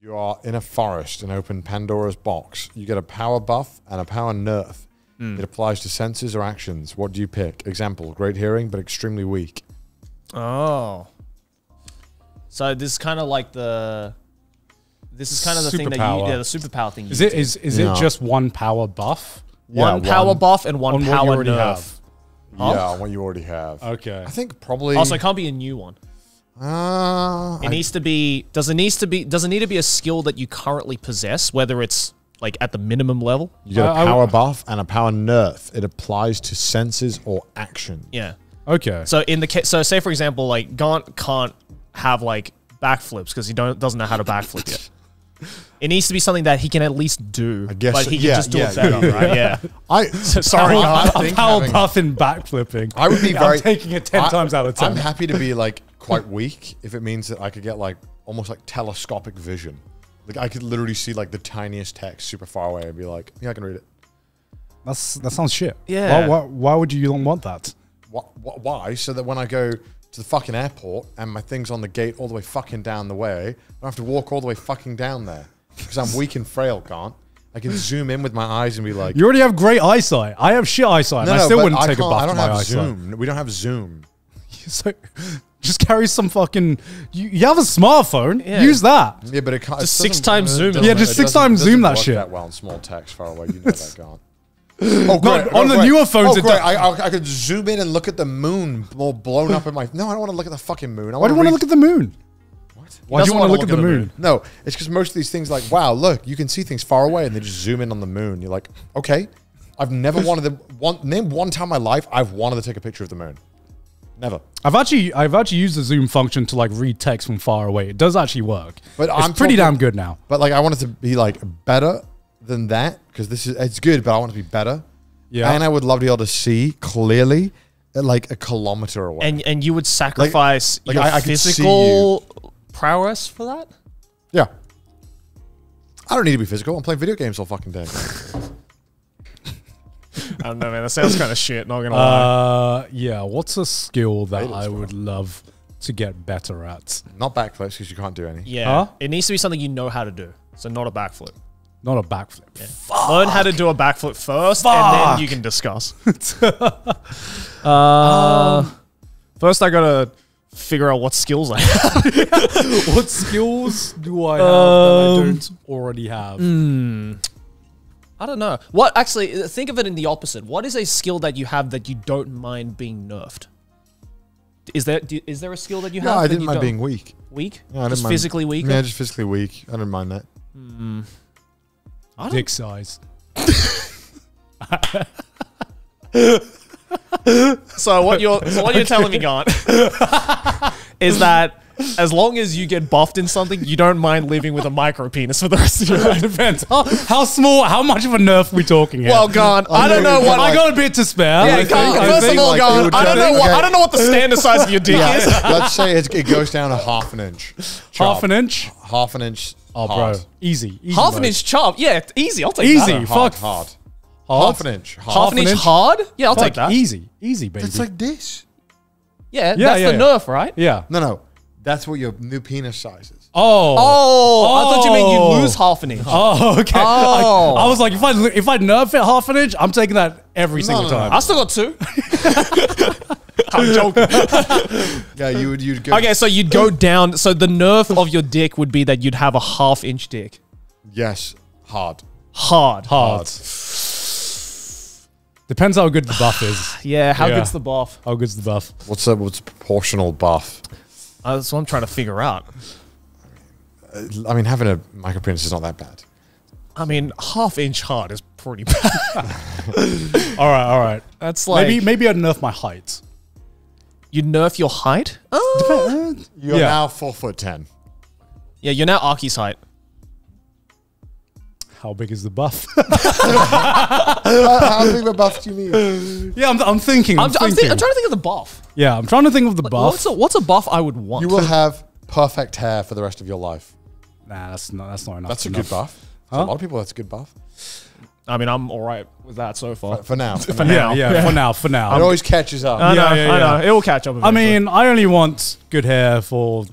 You are in a forest and open Pandora's box. You get a power buff and a power nerf. It applies to senses or actions. What do you pick? Example, great hearing, but extremely weak. Oh. So this is kind of like the... This is kind of the thing that you... Yeah, the superpower thing. Is it just one power buff? One power buff and one power nerf. Huh? Yeah, what you already have. Okay. I think probably... Also, it can't be a new one. It needs to be... Does it need to be a skill that you currently possess, whether it's like at the minimum level? You get a power buff and a power nerf. It applies to senses or action. Yeah. Okay. So in the case, so say for example, like Gaunt can't have like backflips because he doesn't know how to backflip yet. It needs to be something that he can at least do. I guess, but he can just do it better, right? Yeah. Sorry, a power buff in backflipping. I would be very... I'm taking it 10 times out of 10. I'm happy to be like quite weak if it means that I could get like almost like telescopic vision. Like I could literally see like the tiniest text super far away and be like, yeah, I can read it. That sounds shit. Yeah. Why would you want that? Why? So that when I go to the fucking airport and my thing's on the gate all the way fucking down the way, I don't have to walk all the way fucking down there because I'm weak and frail, can't. I can zoom in with my eyes and be like... You already have great eyesight. I have shit eyesight. I still wouldn't take a buff. I don't have zoom. We don't have zoom. So just carry some fucking... You have a smartphone. Yeah. Use that. Yeah, but it can't... Just 6 times zoom. Yeah, just 6 times zoom that shit. That well in small text far away. You know that, can't. Oh, great. No, on the newer phones, great. I could zoom in and look at the moon all blown up in my... No, I don't want to look at the fucking moon. Why do you want to look at the moon? What? Why do you want to look at the moon? No, it's because most of these things like, wow, look, you can see things far away and they just zoom in on the moon. You're like, okay, I've never wanted to... Name one time in my life I've wanted to take a picture of the moon. Never. I've actually used the zoom function to like read text from far away. It does actually work. But it's pretty damn good now. But like I want it to be like better than that because it's good, but I want it to be better. Yeah. And I would love to be able to see clearly like a kilometer away. And you would sacrifice your physical prowess for that? Yeah. I don't need to be physical. I'm playing video games all fucking day. I don't know, man. That sounds kind of shit, not gonna lie. Yeah, what's a skill that I would love to get better at? Not backflips, because you can't do any. Yeah. It needs to be something you know how to do. So not a backflip. Not a backflip. Yeah. Learn how to do a backflip first, and then you can discuss. First, I gotta figure out what skills I have. What skills do I have that I don't already have? I don't know. What actually? Think of it in the opposite. What is a skill that you have that you don't mind being nerfed? Is there a skill that you have? No, I didn't mind being weak. Weak? Yeah, just physically weak? Yeah, just physically weak. I didn't mind that. Dick size. So what you're telling me, Gaunt, is that as long as you get buffed in something, you don't mind living with a micro penis for the rest of your life. Depends. How small? How much of a nerf are we talking here? Well, Gaunt, I don't know what I got a bit to spare. Yeah, first of all, Gaunt, I don't know what the standard size of your dick is. Let's say it goes down to half an inch. Half an inch? Half an inch. Oh, hard. bro, easy. Half an inch chop. Yeah, easy. I'll take easy. that. Fuck. Hard. Half an inch. Half an inch hard? Yeah, I'll take that. Easy, baby. It's like this. Yeah, that's the nerf, right? Yeah. No. That's what your new penis size is. Oh, I thought you meant you lose half an inch. Oh, okay. Oh. I was like, if I nerf it half an inch, I'm taking that every single time. I still got 2. I'm joking. Yeah, you'd go. Okay, so you'd go down. So the nerf of your dick would be that you'd have a half-inch dick. Yes, hard. Hard. Depends how good the buff is. Yeah, how good's the buff? How good's the buff? What's proportional buff? That's what I'm trying to figure out. I mean, having a micro penis is not that bad. I mean, half-inch hard is pretty bad. All right. That's like maybe I'd nerf my height. You nerf your height? You're now 4'10". Yeah, you're now Arky's height. How big is the buff? How big of a buff do you need? Yeah, I'm thinking. I'm trying to think of the buff. Yeah, I'm trying to think of the buff. What's a buff I would want? You will have perfect hair for the rest of your life. Nah, that's not enough. That's a good buff. For a lot of people, that's a good buff. I mean, I'm all right with that so far. For now. For now. Yeah, for now. It always catches up. I know. It will catch up. I mean, I only want good hair for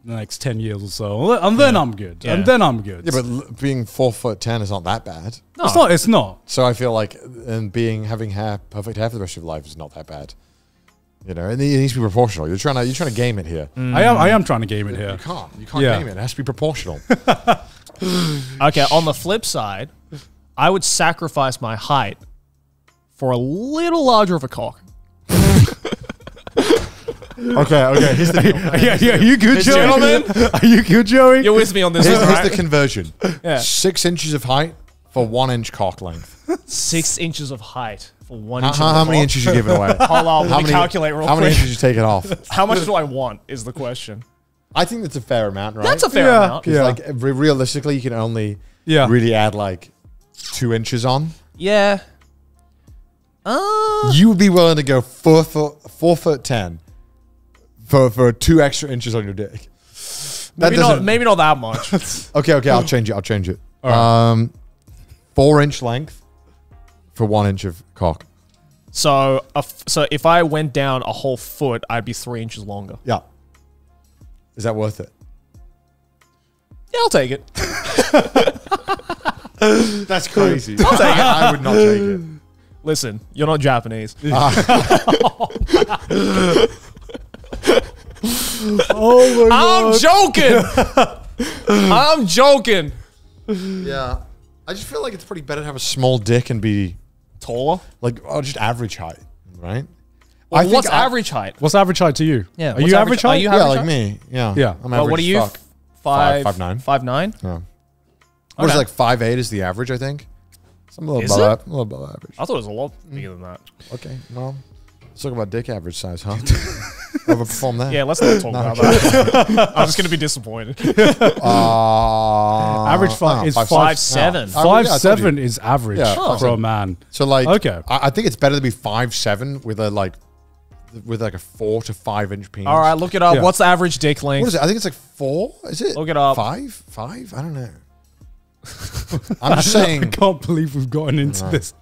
the next 10 years or so, and then I'm good. Yeah. And then I'm good. Yeah, but being 4'10" is not that bad. No. It's not. It's not. So I feel like, and having perfect hair for the rest of your life is not that bad. You know, and it needs to be proportional. You're trying to game it here. I am trying to game it here. You can't game it. It has to be proportional. Okay, on the flip side, I would sacrifice my height for a little larger of a cock. Okay. Here's the deal. Are you good, Joey? Gentlemen? Are you good, Joey? You're with me on this one, Here's right? the conversion. Yeah. 6 inches of height for 1 inch cock length. 6 inches of height for 1 inch of How many inches you giving away? Hold on, let me calculate real quick. How many inches you taking off? How much do I want is the question. I think that's a fair amount, right? That's a fair amount. Because like realistically, you can only really add like 2 inches on. Yeah. You would be willing to go 4'10" for 2 extra inches on your dick. Maybe not that much. Okay, I'll change it. Right. 4 inch length for 1 inch of cock. So if I went down a whole foot, I'd be 3 inches longer. Yeah. Is that worth it? Yeah, I'll take it. That's crazy. I'll take it. I would not take it. Listen, you're not Japanese. Oh my I'm joking. I'm joking. Yeah. I just feel like it's pretty better to have a small dick and be Taller? like just average height, right? Well, I think what's average height? What's average height to you? Yeah, Are what's you average height? Are you Yeah, average like height? me. Yeah. Yeah. I'm Well, average. what are you? as fuck. 5'9". 5'9"? Yeah. What is Okay. it, like 5'8" is the average, I think? So I'm a little Is above, a little above average. I thought it was a lot bigger than that. Okay, well, let's talk about dick average size, huh? Overperform that. Yeah, let's not talk about that. I'm just going to be disappointed. Average is 5'7". 5'7" is average Yeah, for a man. So like, Okay. I think it's better to be 5'7" with a 4 to 5 inch penis. All right, look it up. Yeah. What's the average dick length? What is it? I think it's like 4. Is it? Look it up. 5? 5? I don't know. I'm just saying I can't believe we've gotten into this.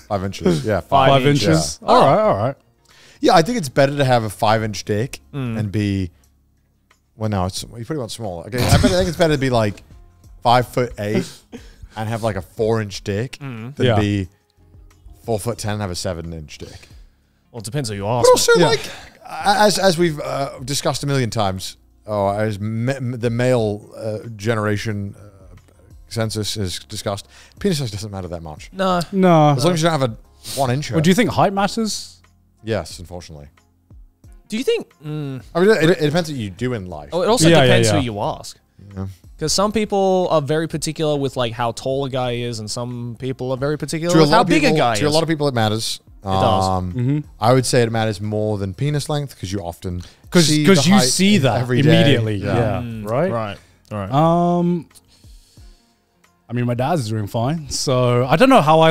5 inches. Yeah, 5 inch, inches. yeah. All right. Yeah, I think it's better to have a 5 inch dick and be. Well, no, you pretty much small. Okay, I think it's better to be like 5'8" and have like a 4 inch dick than be 4'10" and have a 7 inch dick. Well, it depends who you ask. But also, Yeah. like, as we've discussed a million times, as the male generation census is discussed, penis size doesn't matter that much. No. As long as you don't have a 1 inch. Well, do you think height matters? Yes, unfortunately. Do you think... I mean, it depends what you do in life. Oh, it also Yeah, depends yeah. who you ask. Yeah. Because some people are very particular with like how tall a guy is, and some people are very particular To a with lot how of big people, a guy to a is. lot of people, it matters. It does. I would say it matters more than penis length because you often Because the you height see that every day. immediately. Yeah. Right? Right. I mean, my dad's doing fine, so I don't know how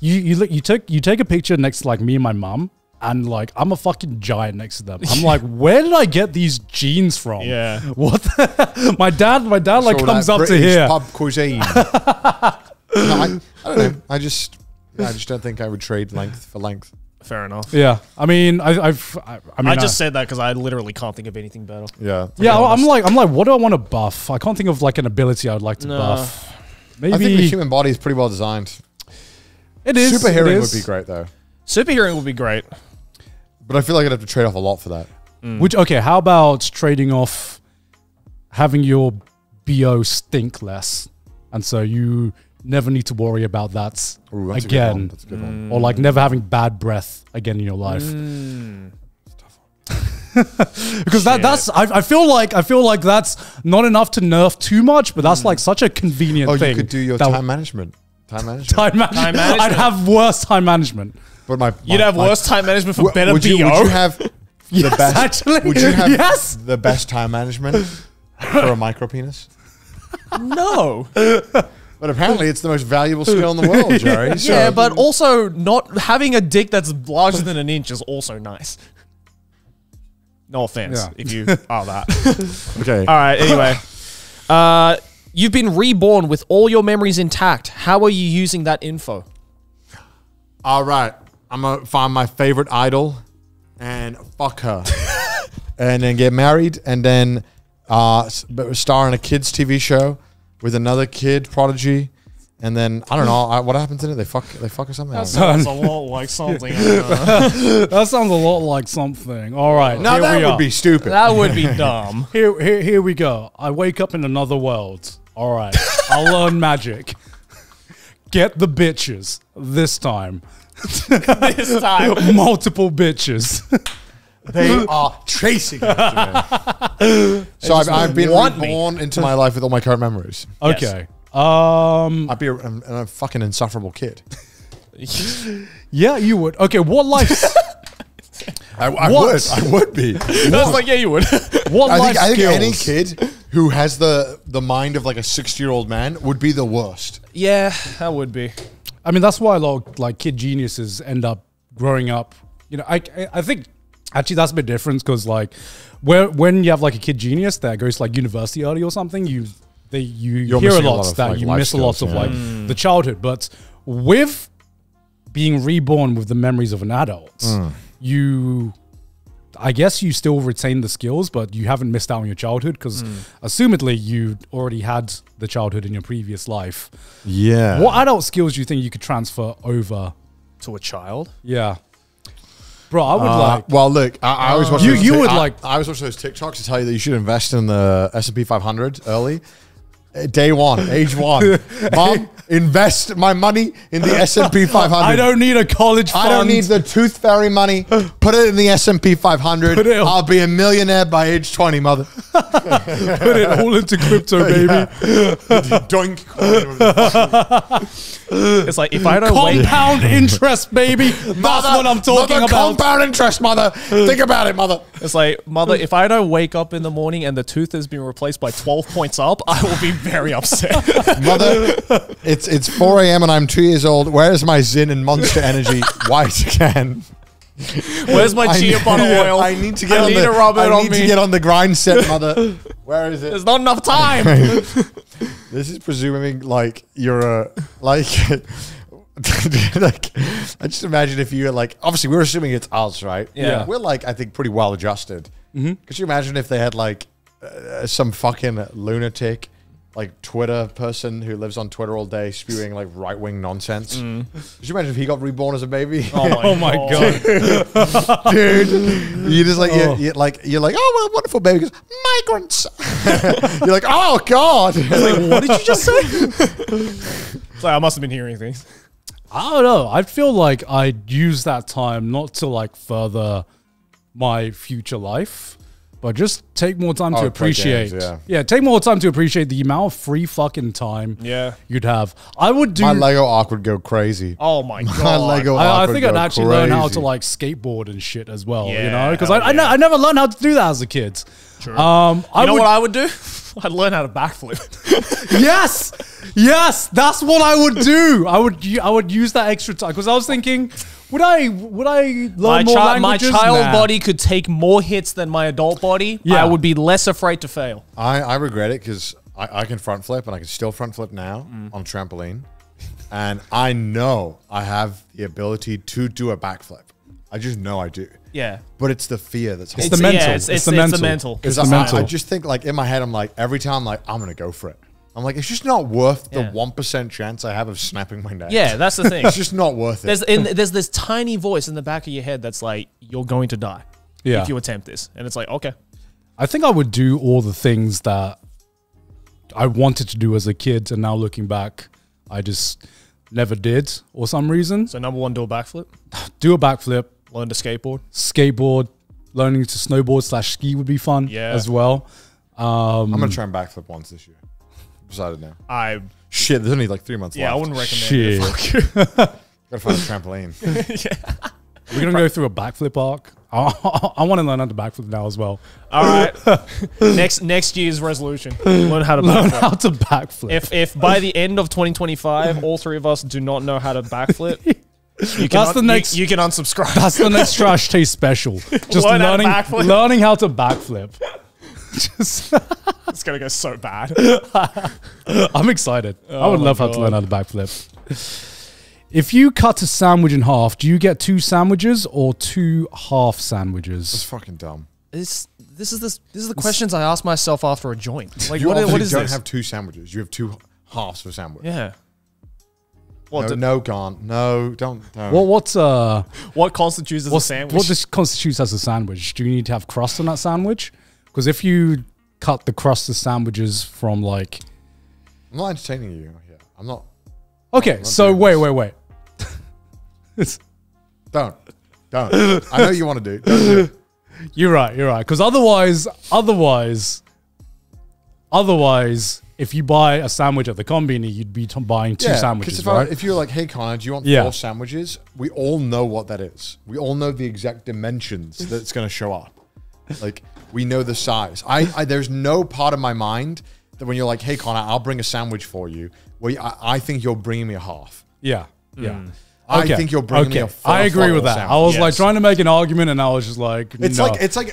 you take a picture next to like me and my mum, and like I'm a fucking giant next to them. I'm like, where did I get these genes from? Yeah. What? My dad like So comes that up to British here. pub cuisine. No, I don't know. I just don't think I would trade length for length. Fair enough. Yeah, I mean, I just said that because I literally can't think of anything better. Yeah. Yeah, I'm like, what do I want to buff? I can't think of like an ability I'd like to buff. Maybe I think the human body is pretty well designed. it is. Super it hearing is. would be great though, Super hearing would be great. but I feel like I'd have to trade off a lot for that. Which okay, how about trading off having your BO stink less, and so you never need to worry about that Ooh, that's a good one. again, That's a good one. or like never having bad breath again in your life. Because I feel like that's not enough to nerf too much, but that's like such a convenient Oh, thing. you could do your that- time management. Time management. Time management. management. I'd have worse time management. But You'd have worse time management for better would BO. you have the Yes, best? actually. Would you have Yes. the best time management for a micro penis? No. But apparently, it's the most valuable skill in the world, Jerry. So- Yeah, but also not having a dick that's larger than an inch is also nice. No offense Yeah. if you are that. okay. All right, anyway. You've been reborn with all your memories intact. How are you using that info? All right, I'm gonna find my favorite idol and fuck her, and then get married, and then star in a kids TV show with another kid prodigy. And then I don't know what happens in it. They fuck or something. That sounds a lot like something. That sounds a lot like something. All right, now that would be stupid. That would be dumb. Here we go. I wake up in another world. All right, I'll learn magic. Get the bitches this time. This time, multiple bitches. They are chasing after me. So I've been reborn into my life with all my current memories. Okay. Yes. I'd be a fucking insufferable kid. Yeah, you would. Okay, what life? I would be. I was like, yeah, you would. What life I think skills? any kid who has the mind of like a 60-year-old man would be the worst. Yeah, that would be. I mean, that's why a lot of like kid geniuses end up growing up. You know, I think actually that's a bit different because like when you have like a kid genius that goes to like university early or something, you hear a lot that you miss a lot of like the childhood. But with being reborn with the memories of an adult, I guess you still retain the skills, but you haven't missed out on your childhood because assumedly you already had the childhood in your previous life. Yeah. What adult skills do you think you could transfer over to a child? Yeah. Bro, I would like. Well, look, I always watch. You would like. I always watch those TikToks to tell you that you should invest in the S&P 500 early. Day one, age one. Mom, invest my money in the S&P 500. I don't need a college fund. I don't need the Tooth Fairy money. Put it in the S&P 500. I'll be a millionaire by age 20, mother. Put it all into crypto, baby. Doink. It's like if I don't compound interest, baby. That's what I'm talking about. Compound interest, mother. Think about it, mother. It's like, mother, if I don't wake up in the morning and the tooth has been replaced by 12 points up, I will be very upset. Mother, it's 4 a.m. and I'm 2 years old. Where is my Zyn and Monster Energy white again? Where's my chia butter oil? I need to get to get on the grind set, mother. Where is it? There's not enough time. This is presuming like you're a like like I just imagine if you're like obviously we're assuming it's us, right? Yeah. We're like I think pretty well adjusted. Could you imagine if they had like some fucking lunatic like Twitter person who lives on Twitter all day spewing like right-wing nonsense? Could you imagine if he got reborn as a baby? Oh my god. Dude, you just like you're like, oh, what a wonderful baby. He goes, migrants. You're like, oh god. Like, what did you just say? It's like, I must have been hearing things. I don't know. I feel like I'd use that time not to like further my future life, but just take more time to appreciate. Yeah, take more time to appreciate the amount of free fucking time you'd have. I would do. My Lego arc would go crazy. Oh my god. My Lego arc I think I'd actually learn how to like skateboard and shit as well. You know, because I never learned how to do that as a kid. True. You know what I would do? I'd learn how to backflip. Yes, that's what I would do. I would use that extra time because I was thinking, would I learn more languages? My child body could take more hits than my adult body. Yeah. I would be less afraid to fail. I regret it because I can front flip and I can still front flip now on trampoline, and I know I have the ability to do a backflip. I just know I do. Yeah. But it's the fear that's it's the mental. Yeah, it's the mental. Because I just think like in my head, I'm like, every time like, I'm going to go for it. I'm like, it's just not worth the 1% chance I have of snapping my neck. Yeah, that's the thing. It's just not worth it. There's this tiny voice in the back of your head that's like, you're going to die if you attempt this. And it's like, okay. I think I would do all the things that I wanted to do as a kid. And now looking back, I just never did for some reason. So number one, do a backflip. Do a backflip. Learn to skateboard. Skateboard. Learning to snowboard / ski would be fun as well. I'm going to try and backflip once this year. Decided now. Shit, there's only like 3 months left. Yeah, I wouldn't recommend it. Gotta find a trampoline. We're gonna go through a backflip arc. I want to learn how to backflip now as well. All right. next year's resolution: learn how to backflip. If by the end of 2025, all three of us do not know how to backflip, you can unsubscribe. That's the next Trash Taste special. Just learning how to backflip. It's gonna go so bad. I'm excited. I would love how to learn how to backflip. If you cut a sandwich in half, do you get 2 sandwiches or 2 half sandwiches? That's fucking dumb. This This is the questions I ask myself after a joint. Like, you what is don't this? have two sandwiches. You have two halves of a sandwich. Yeah. No, Gaunt. No, don't. What constitutes as a sandwich? What constitutes as a sandwich? Do you need to have crust on that sandwich? Because if you cut the crust of sandwiches from like... I'm not entertaining you here. I'm not... Okay, so wait. Don't. I know you want to do. Don't do it. You're right. Because otherwise, if you buy a sandwich at the combini, you'd be buying two sandwiches, right? If you're like, hey, Connor, do you want 4 sandwiches? We all know what that is. We all know the exact dimensions that's going to show up. Like, we know the size. There's no part of my mind that when you're like, hey, Connor, I'll bring a sandwich for you, where I think you're bringing me a half. Yeah. I think you're bringing me a full I agree with that. sandwich. I was like trying to make an argument, and I was just like, it's no. like it's a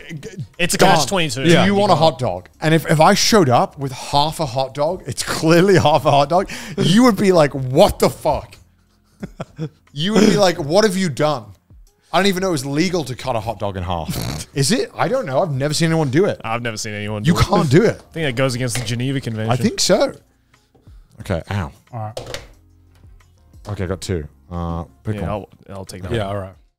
catch-22. Do you want a hot dog? And if I showed up with half a hot dog, it's clearly half a hot dog. You would be like, what the fuck? You would be like, what have you done? I don't even know it was legal to cut a hot dog in half. Is it? I don't know. I've never seen anyone do it. I've never seen anyone do it. You can't do it. I think that goes against the Geneva Convention. I think so. Okay, ow. All right. Okay, I got 2. Pick one. I'll take that Yeah, one. all right.